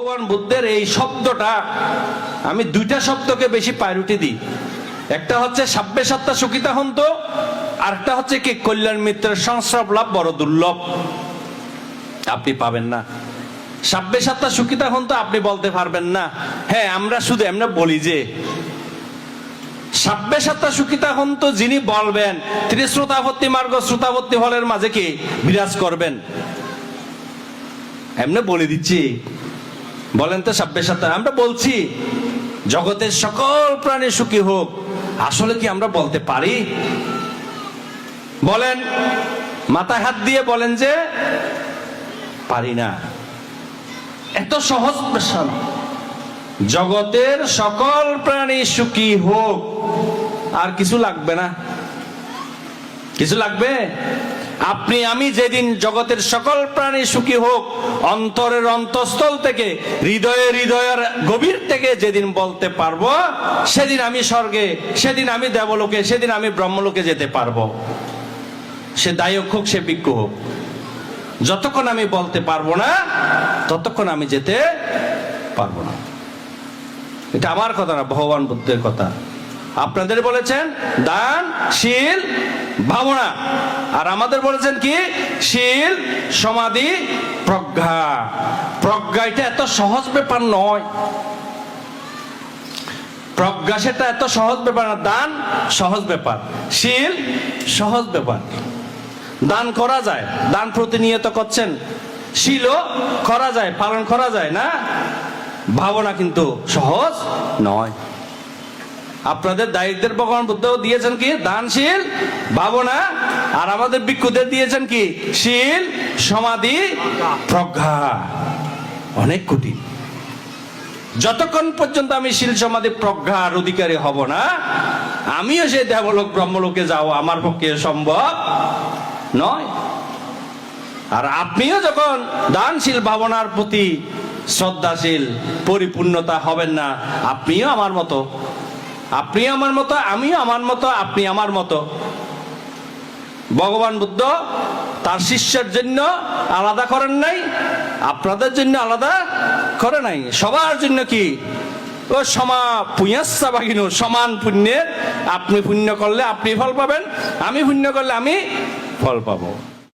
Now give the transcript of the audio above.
ভগবান বুদ্ধের এই শব্দটা আমি দুইটা শব্দকে বেশি প্রায়োরিটি দিই। একটা হচ্ছে সাব্বে সত্তা সুখিতা হন্ত, আর একটা হচ্ছে কি কল্যাণ মিত্রের সংস্রব লাভ বড় দুর্লভ, আপনি পাবেন না। সাব্বে সত্তা সুখিতা হন্ত আপনি বলতে পারবেন না। হ্যাঁ, আমরা বলি যে সাব্বে সত্তা সুখিতা হন্ত যিনি বলবেন তিনি শ্রোতাবর্তী মার্গ শ্রোতাবর্তী ফলের মাঝে কি বিরাজ করবেন। এমনি বলে দিচ্ছি, বলেন তো সাব্বে সত্তা। আমরা বলছি জগতের সকল প্রাণী সুখী হোক, আসলে কি আমরা বলতে পারি? বলেন, মাথায় হাত দিয়ে বলেন যে পারি না। এত সহজ প্রশ্ন, জগতের সকল প্রাণী সুখী হোক, আর কিছু লাগবে না? কিছু লাগবে? আপনি আমি যেদিন জগতের সকল প্রাণী সুখী হোক অন্তরের অন্তঃস্থল থেকে, হৃদয়ের গভীর থেকে যেদিন বলতে পারবো, সেদিন আমি স্বর্গে, সেদিন আমি দেবলোকে, সেদিন আমি ব্রহ্মলোকে যেতে পারবো। সে দায়ক হোক, সে ভিক্ষু হোক, যতক্ষণ আমি বলতে পারবো না ততক্ষণ আমি যেতে পারবো না। এটা আমার কথা না, ভগবান বুদ্ধের কথা। আপনাদের বলেছেন দান, শীল, ভাবনা, আর আমাদের বলেছেন কি শীল, সমাধি, প্রজ্ঞা। প্রজ্ঞা এটা এত সহজ ব্যাপার নয়। প্রজ্ঞা সেটা এত সহজ ব্যাপার না। দান সহজ ব্যাপার, শীল সহজ ব্যাপার। দান করা যায়, দান প্রতিনিয়ত করছেন, শীলও করা যায়, পালন করা যায় না। ভাবনা কিন্তু সহজ নয়। আপনাদের দায়িত্বের ভগবান বুদ্ধ দিয়েছেন কি দানশীল, ভাবনা, আর আমাদের ভিক্ষুদের দিয়েছেন কি শীল, সমাধি, প্রজ্ঞা। অনেক কঠিন। যতক্ষণ পর্যন্ত আমি শীল, সমাধি, প্রজ্ঞার অধিকারী হব না, আমিও সেই দেবলোক ব্রহ্মলোকে যাওয়া আমার পক্ষে সম্ভব নয়। আর আপনিও যখন দানশীল, ভাবনার প্রতি শ্রদ্ধাশীল, পরিপূর্ণতা হবেন না, আপনিও আমার মতো, আপনিও আমার মতো, আমিও আমার মতো, আপনি আমার মতো। ভগবান বুদ্ধ তার শিষ্যের জন্য আলাদা করেন নাই, আপনাদের জন্য আলাদা করে নাই। সবার জন্য কি ও সমা পুণ্যাস্সা বাগিনো, সমান পুণ্যের। আপনি পুণ্য করলে আপনি ফল পাবেন, আমি পুণ্য করলে আমি ফল পাবো।